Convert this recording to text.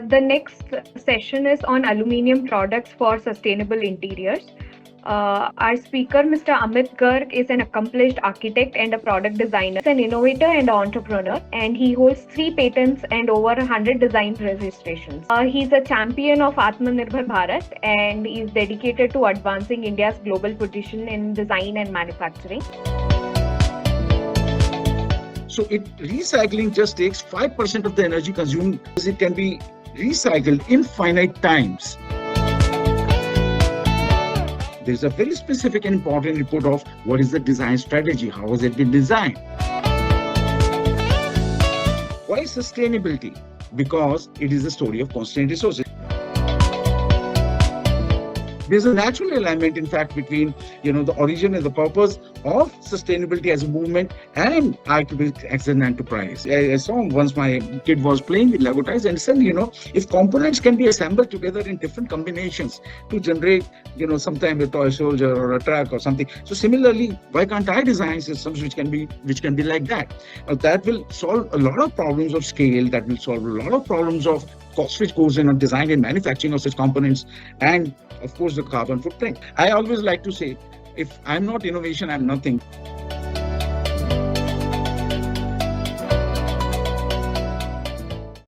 The next session is on aluminium products for sustainable interiors. Our speaker, Mr. Amit Garg, is an accomplished architect and a product designer. He's an innovator and entrepreneur, and he holds 3 patents and over 100 design registrations. He's a champion of Atmanirbhar Bharat, and is dedicated to advancing India's global position in design and manufacturing. So recycling just takes 5% of the energy consumed, because it can be recycled infinite times. There's a very specific and important report of what is the design strategy, how has it been designed. Why sustainability? Because it is a story of constrained resources. There's a natural alignment, in fact, between the origin and the purpose of sustainability as a movement and Iqubx as an enterprise. I saw once my kid was playing with Lego toys and said, if components can be assembled together in different combinations to generate, sometimes a toy soldier or a truck or something. So similarly, why can't I design systems which can be like that? That will solve a lot of problems of scale. That will solve a lot of problems of cost which goes in on design and manufacturing of such components, and of course the carbon footprint. I always like to say, if I'm not innovation, I'm nothing.